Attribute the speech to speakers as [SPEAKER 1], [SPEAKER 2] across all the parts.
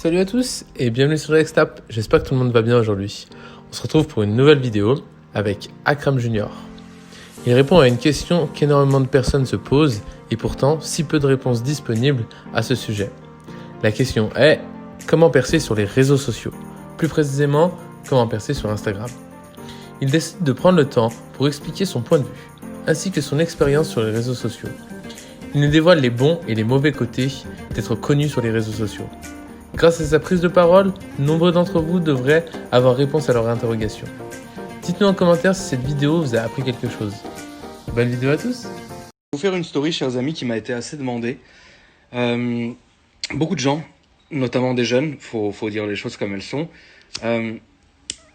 [SPEAKER 1] Salut à tous et bienvenue sur Nextap, j'espère que tout le monde va bien aujourd'hui. On se retrouve pour une nouvelle vidéo avec Akram Junior. Il répond à une question qu'énormément de personnes se posent et pourtant si peu de réponses disponibles à ce sujet. La question est, comment percer sur les réseaux sociaux? Plus précisément, comment percer sur Instagram? Il décide de prendre le temps pour expliquer son point de vue, ainsi que son expérience sur les réseaux sociaux. Il nous dévoile les bons et les mauvais côtés d'être connu sur les réseaux sociaux. Grâce à sa prise de parole, nombreux d'entre vous devraient avoir réponse à leur interrogation. Dites-nous en commentaire si cette vidéo vous a appris quelque chose. Bonne vidéo à tous.
[SPEAKER 2] Je vais vous faire une story, chers amis, qui m'a été assez demandée. Beaucoup de gens, notamment des jeunes, faut dire les choses comme elles sont, vont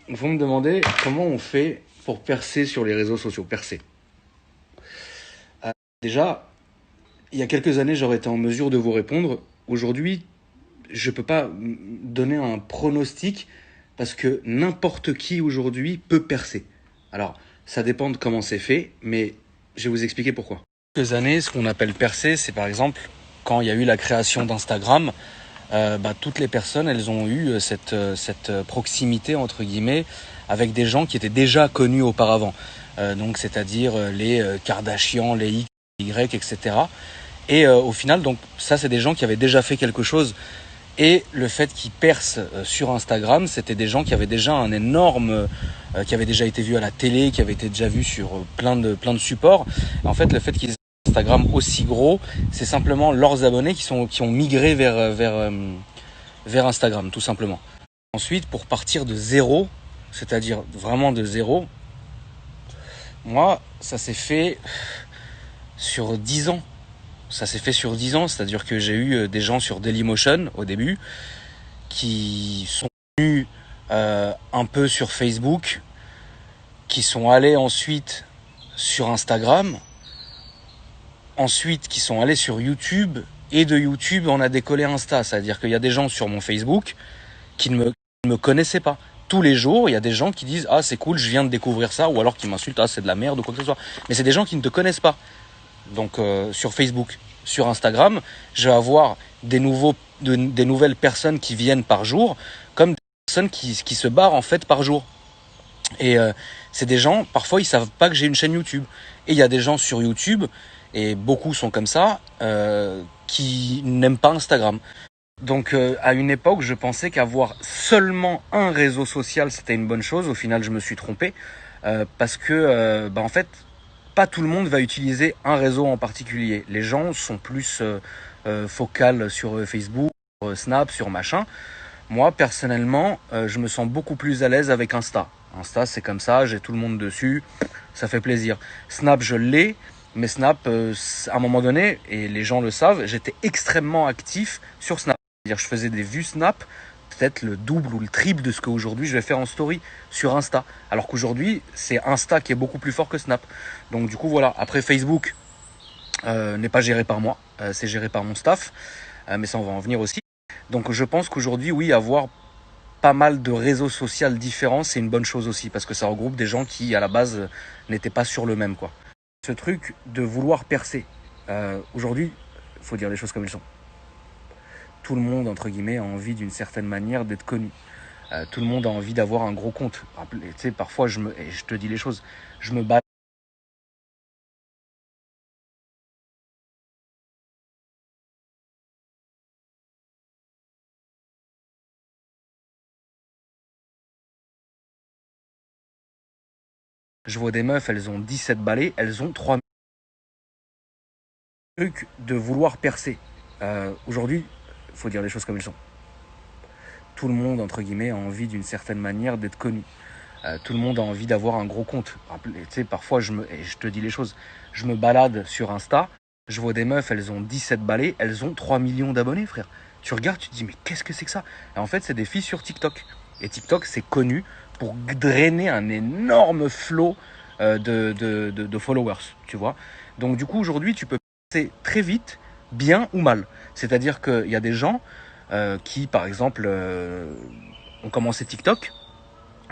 [SPEAKER 2] me demander comment on fait pour percer sur les réseaux sociaux. Percer. Déjà, il y a quelques années, j'aurais été en mesure de vous répondre. Aujourd'hui, je peux pas donner un pronostic parce que n'importe qui aujourd'hui peut percer. Alors, ça dépend de comment c'est fait, mais je vais vous expliquer pourquoi. Quelques années, ce qu'on appelle percer, c'est par exemple quand il y a eu la création d'Instagram, toutes les personnes, elles ont eu cette proximité entre guillemets avec des gens qui étaient déjà connus auparavant. Donc, c'est-à-dire les Kardashian, les X, Y, etc. Et au final, donc ça, c'est des gens qui avaient déjà fait quelque chose. Et le fait qu'ils percent sur Instagram, c'était des gens qui avaient déjà un énorme, qui avaient déjà été vus à la télé, qui avaient été déjà vus sur plein de supports. Et en fait, le fait qu'ils aient Instagram aussi gros, c'est simplement leurs abonnés qui ont migré vers Instagram, tout simplement. Ensuite, pour partir de zéro, c'est-à-dire vraiment de zéro, moi, ça s'est fait sur 10 ans. Ça s'est fait sur 10 ans, c'est-à-dire que j'ai eu des gens sur Dailymotion au début qui sont venus un peu sur Facebook, qui sont allés ensuite sur Instagram, ensuite qui sont allés sur YouTube, et de YouTube on a décollé Insta, c'est-à-dire qu'il y a des gens sur mon Facebook qui ne me connaissaient pas. Tous les jours, il y a des gens qui disent « Ah, c'est cool, je viens de découvrir ça », ou alors qui m'insultent « Ah, c'est de la merde » ou quoi que ce soit. Mais c'est des gens qui ne te connaissent pas. Donc sur Facebook, sur Instagram, je vais avoir des nouvelles personnes qui viennent par jour, comme des personnes qui se barrent en fait par jour. Et c'est des gens, parfois ils savent pas que j'ai une chaîne YouTube. Et il y a des gens sur YouTube, et beaucoup sont comme ça, qui n'aiment pas Instagram. Donc à une époque, je pensais qu'avoir seulement un réseau social, c'était une bonne chose. Au final, je me suis trompé, parce que en fait, pas tout le monde va utiliser un réseau en particulier. Les gens sont plus focales sur Facebook, sur Snap, sur machin. Moi, personnellement, je me sens beaucoup plus à l'aise avec Insta. Insta, c'est comme ça, j'ai tout le monde dessus, ça fait plaisir. Snap, je l'ai, mais Snap, à un moment donné, et les gens le savent, j'étais extrêmement actif sur Snap. C'est-à-dire, je faisais des vues Snap, peut-être le double ou le triple de ce qu'aujourd'hui je vais faire en story sur Insta. Alors qu'aujourd'hui, c'est Insta qui est beaucoup plus fort que Snap. Donc du coup, voilà. Après, Facebook n'est pas géré par moi, c'est géré par mon staff, mais ça, on va en venir aussi. Donc je pense qu'aujourd'hui, oui, avoir pas mal de réseaux sociaux différents, c'est une bonne chose aussi, parce que ça regroupe des gens qui, à la base, n'étaient pas sur le même, quoi. Ce truc de vouloir percer, aujourd'hui, il faut dire les choses comme elles sont. Tout le monde, entre guillemets, a envie d'une certaine manière d'être connu. Tout le monde a envie d'avoir un gros compte. Tu sais, parfois, je te dis les choses, je me bats. Je vois des meufs, elles ont 17 balais, elles ont 3 trucs de vouloir percer. Aujourd'hui, il faut dire les choses comme elles sont. Tout le monde, entre guillemets, a envie d'une certaine manière d'être connu. Tout le monde a envie d'avoir un gros compte. Tu sais, parfois, je te dis les choses, je me balade sur Insta, je vois des meufs, elles ont 17 balais, elles ont 3 millions d'abonnés, frère. Tu regardes, tu te dis, mais qu'est-ce que c'est que ça? Et en fait, c'est des filles sur TikTok. Et TikTok, c'est connu pour drainer un énorme flot de followers, tu vois. Donc, du coup, aujourd'hui, tu peux passer très vite, bien ou mal. C'est-à-dire qu'il y a des gens qui, par exemple, ont commencé TikTok,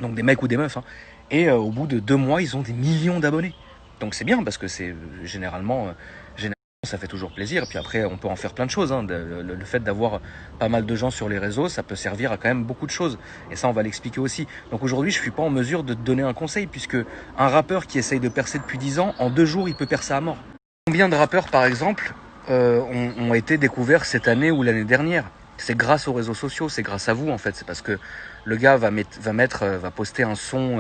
[SPEAKER 2] donc des mecs ou des meufs, hein, et au bout de 2 mois, ils ont des millions d'abonnés. Donc c'est bien parce que c'est généralement Ça fait toujours plaisir. Et puis après, on peut en faire plein de choses. Hein. Le fait d'avoir pas mal de gens sur les réseaux, ça peut servir à quand même beaucoup de choses. Et ça, on va l'expliquer aussi. Donc aujourd'hui, je suis pas en mesure de te donner un conseil, puisque un rappeur qui essaye de percer depuis 10 ans, en 2 jours, il peut percer à mort. Combien de rappeurs, par exemple, ont été découverts cette année ou l'année dernière? C'est grâce aux réseaux sociaux, c'est grâce à vous en fait. C'est parce que le gars va poster un son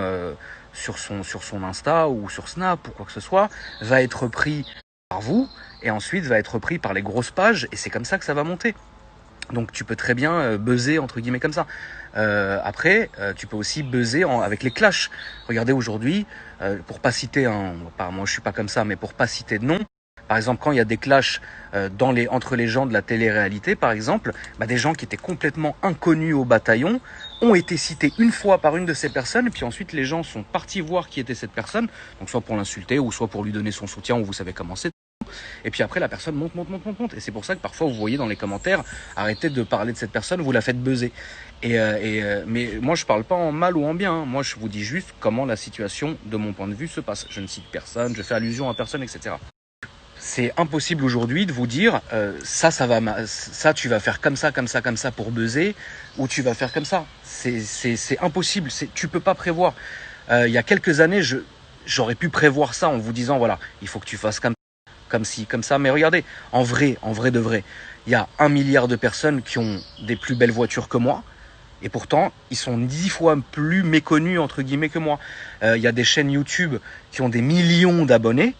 [SPEAKER 2] sur son Insta ou sur Snap ou quoi que ce soit, va être pris par vous et ensuite va être pris par les grosses pages et c'est comme ça que ça va monter. Donc tu peux très bien buzzer entre guillemets comme ça. Après, tu peux aussi buzzer avec les clashs. Regardez aujourd'hui, pour pas citer moi je suis pas comme ça, mais pour pas citer de nom. Par exemple, quand il y a des clashs entre les gens de la télé-réalité, par exemple, des gens qui étaient complètement inconnus au bataillon ont été cités une fois par une de ces personnes, et puis ensuite les gens sont partis voir qui était cette personne, donc soit pour l'insulter, ou soit pour lui donner son soutien, ou vous savez comment c'est. Et puis après, la personne monte. Et c'est pour ça que parfois, vous voyez dans les commentaires, arrêtez de parler de cette personne, vous la faites buzzer. Mais moi, je parle pas en mal ou en bien. Hein. Moi, je vous dis juste comment la situation, de mon point de vue, se passe. Je ne cite personne, je fais allusion à personne, etc. C'est impossible aujourd'hui de vous dire ça tu vas faire comme ça pour buzzer, ou tu vas faire comme ça. C'est impossible. Tu peux pas prévoir. Il y a quelques années, j'aurais pu prévoir ça en vous disant voilà, il faut que tu fasses comme ci, comme ça. Mais regardez, en vrai de vrai, il y a 1 milliard de personnes qui ont des plus belles voitures que moi. Et pourtant, ils sont 10 fois plus méconnus, entre guillemets, que moi. Il y a des chaînes YouTube qui ont des millions d'abonnés.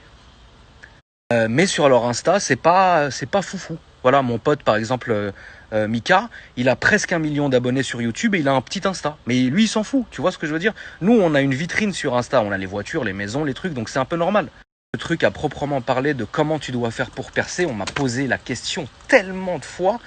[SPEAKER 2] Mais sur leur Insta, c'est pas foufou. Voilà, mon pote, par exemple, Mika, il a presque 1 million d'abonnés sur YouTube et il a un petit Insta. Mais lui, il s'en fout. Tu vois ce que je veux dire? Nous, on a une vitrine sur Insta. On a les voitures, les maisons, les trucs. Donc, c'est un peu normal. Le truc à proprement parler de comment tu dois faire pour percer, on m'a posé la question tellement de fois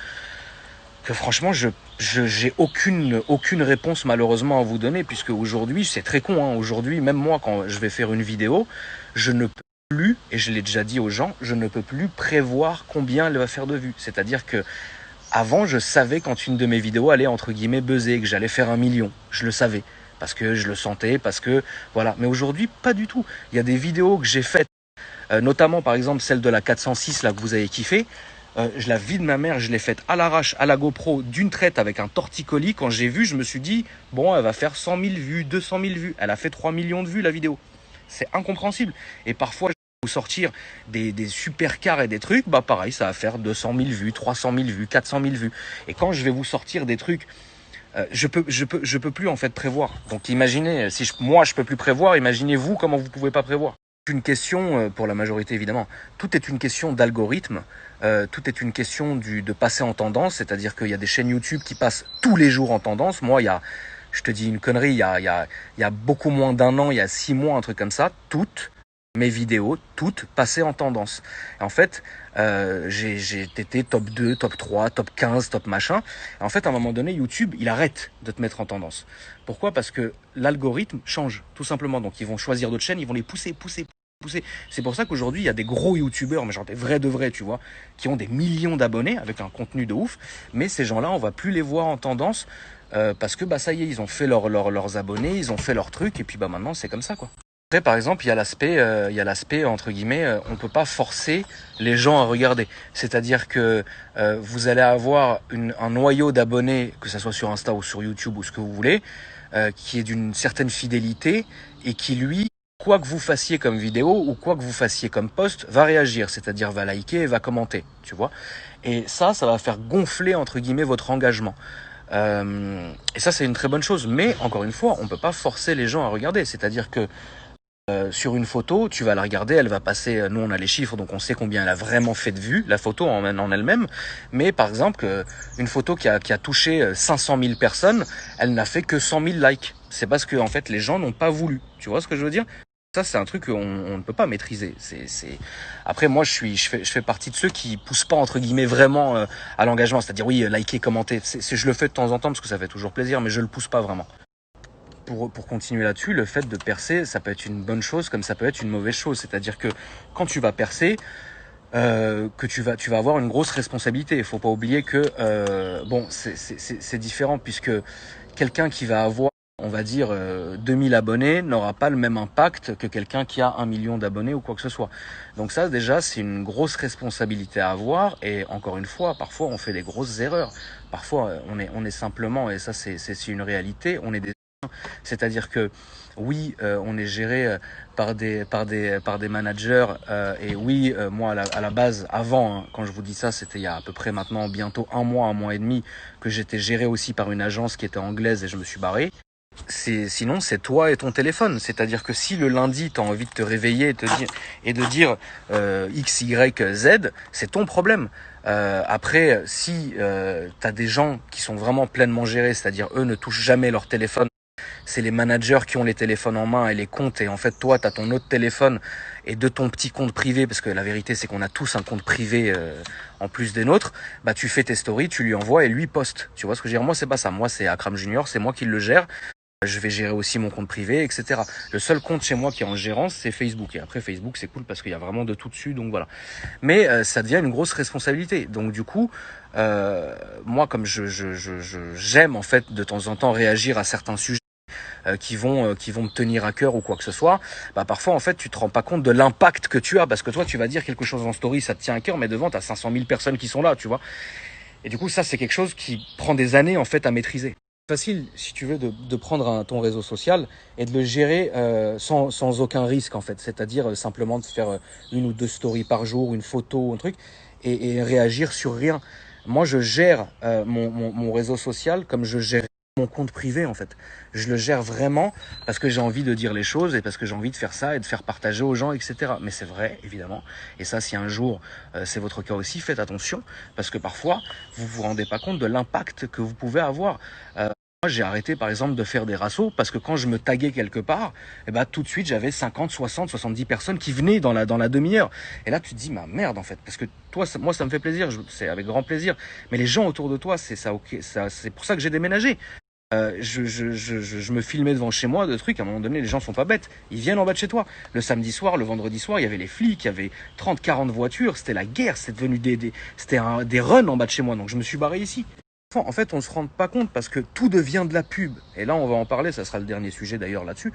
[SPEAKER 2] que franchement, j'ai aucune réponse malheureusement à vous donner, puisque aujourd'hui, c'est très con. Hein, aujourd'hui, même moi, quand je vais faire une vidéo, je ne peux plus, et je l'ai déjà dit aux gens, je ne peux plus prévoir combien elle va faire de vues. C'est-à-dire que avant, je savais quand une de mes vidéos allait entre guillemets buzzer, que j'allais faire 1 million. Je le savais. Parce que je le sentais, parce que voilà. Mais aujourd'hui, pas du tout. Il y a des vidéos que j'ai faites, notamment par exemple celle de la 406 là que vous avez kiffé. La vie de ma mère, je l'ai faite à l'arrache, à la GoPro, d'une traite avec un torticolis. Quand j'ai vu, je me suis dit, bon, elle va faire 100 000 vues, 200 000 vues. Elle a fait 3 millions de vues la vidéo. C'est incompréhensible. Et parfois, je vais vous sortir des supercars et des trucs, pareil, ça va faire 200 000 vues, 300 000 vues, 400 000 vues. Et quand je vais vous sortir des trucs, je peux plus en fait prévoir. Donc imaginez, si moi je peux plus prévoir, imaginez vous comment vous pouvez pas prévoir. Une question, pour la majorité évidemment, tout est une question d'algorithme, tout est une question de passer en tendance, c'est-à-dire qu'il y a des chaînes YouTube qui passent tous les jours en tendance. Moi, je te dis une connerie, il y a beaucoup moins d'1 an, il y a 6 mois, un truc comme ça, toutes mes vidéos, toutes passées en tendance. Et en fait, j'ai été top 2, top 3, top 15, top machin. Et en fait, à un moment donné, YouTube, il arrête de te mettre en tendance. Pourquoi? Parce que l'algorithme change, tout simplement. Donc, ils vont choisir d'autres chaînes, ils vont les pousser. C'est pour ça qu'aujourd'hui, il y a des gros youtubeurs, mais genre des vrais de vrais, tu vois, qui ont des millions d'abonnés avec un contenu de ouf. Mais ces gens-là, on va plus les voir en tendance parce que ça y est, ils ont fait leurs abonnés, ils ont fait leur truc, et puis maintenant, c'est comme ça, quoi. Après, par exemple, il y a l'aspect entre guillemets, on peut pas forcer les gens à regarder. C'est-à-dire que vous allez avoir un noyau d'abonnés, que ça soit sur Insta ou sur YouTube ou ce que vous voulez, qui est d'une certaine fidélité et qui lui, quoi que vous fassiez comme vidéo ou quoi que vous fassiez comme post, va réagir, c'est-à-dire va liker et va commenter, tu vois. Et ça va faire gonfler entre guillemets votre engagement. Et ça, c'est une très bonne chose. Mais encore une fois, on peut pas forcer les gens à regarder. C'est-à-dire que sur une photo, tu vas la regarder, elle va passer, nous on a les chiffres, donc on sait combien elle a vraiment fait de vues, la photo en elle-même, mais par exemple, une photo qui a touché 500 000 personnes, elle n'a fait que 100 000 likes. C'est parce que en fait les gens n'ont pas voulu, tu vois ce que je veux dire? Ça, c'est un truc qu'on ne peut pas maîtriser. Après, moi, je fais partie de ceux qui poussent pas, entre guillemets, vraiment à l'engagement. C'est-à-dire, oui, liker, commenter. Je le fais de temps en temps parce que ça fait toujours plaisir, mais je le pousse pas vraiment. Pour continuer là-dessus, le fait de percer, ça peut être une bonne chose comme ça peut être une mauvaise chose. C'est-à-dire que quand tu vas percer, que tu vas avoir une grosse responsabilité. Il faut pas oublier que c'est différent puisque quelqu'un qui va avoir on va dire 2000 abonnés n'aura pas le même impact que quelqu'un qui a 1 million d'abonnés ou quoi que ce soit. Donc ça déjà c'est une grosse responsabilité à avoir, et encore une fois parfois on fait des grosses erreurs. Parfois on est simplement, et ça c'est une réalité, on est des, c'est-à-dire que oui, on est géré par des managers, et oui, moi à la base, avant, hein, quand je vous dis ça, c'était il y a à peu près maintenant bientôt un mois et demi, que j'étais géré aussi par une agence qui était anglaise et je me suis barré. Sinon c'est toi et ton téléphone, c'est-à-dire que si le lundi tu as envie de te réveiller et de dire X, Y, Z, c'est ton problème. Après, si tu as des gens qui sont vraiment pleinement gérés, c'est-à-dire eux ne touchent jamais leur téléphone, c'est les managers qui ont les téléphones en main et les comptes, et en fait toi tu as ton autre téléphone et de ton petit compte privé, parce que la vérité c'est qu'on a tous un compte privé en plus des nôtres, bah tu fais tes stories, tu lui envoies et lui poste. Tu vois ce que je veux dire? Moi c'est pas ça, moi c'est Akram Junior, c'est moi qui le gère. Je vais gérer aussi mon compte privé, etc. Le seul compte chez moi qui est en gérance, c'est Facebook. Et après, Facebook, c'est cool parce qu'il y a vraiment de tout dessus, donc voilà. Mais ça devient une grosse responsabilité. Donc du coup, moi, comme j'aime en fait de temps en temps réagir à certains sujets qui vont me tenir à cœur ou quoi que ce soit, bah parfois en fait tu te rends pas compte de l'impact que tu as, parce que toi tu vas dire quelque chose en story, ça te tient à cœur, mais devant t'as 500 000 personnes qui sont là, tu vois. Et du coup ça c'est quelque chose qui prend des années en fait à maîtriser. Facile, si tu veux, de prendre ton réseau social et de le gérer sans aucun risque en fait, c'est-à-dire simplement de faire une ou deux stories par jour, une photo, un truc, et réagir sur rien. Moi je gère mon réseau social comme je gère mon compte privé en fait. Je le gère vraiment parce que j'ai envie de dire les choses et parce que j'ai envie de faire ça et de faire partager aux gens, etc. Mais c'est vrai, évidemment, et ça si un jour c'est votre cas aussi, faites attention, parce que parfois vous vous rendez pas compte de l'impact que vous pouvez avoir. Moi, j'ai arrêté par exemple de faire des rassos parce que quand je me taguais quelque part, eh ben, tout de suite j'avais 50, 60, 70 personnes qui venaient dans la demi-heure. Et là tu te dis, ma merde en fait, parce que toi, moi ça me fait plaisir, c'est avec grand plaisir. Mais les gens autour de toi, c'est ça, ok, c'est pour ça que j'ai déménagé. Je me filmais devant chez moi de trucs, à un moment donné les gens sont pas bêtes, ils viennent en bas de chez toi. Le samedi soir, le vendredi soir, il y avait les flics, il y avait 30, 40 voitures, c'était la guerre, c'était devenu des runs en bas de chez moi, donc je me suis barré ici. En fait, on se rend pas compte parce que tout devient de la pub. Et là, on va en parler, ça sera le dernier sujet d'ailleurs là-dessus.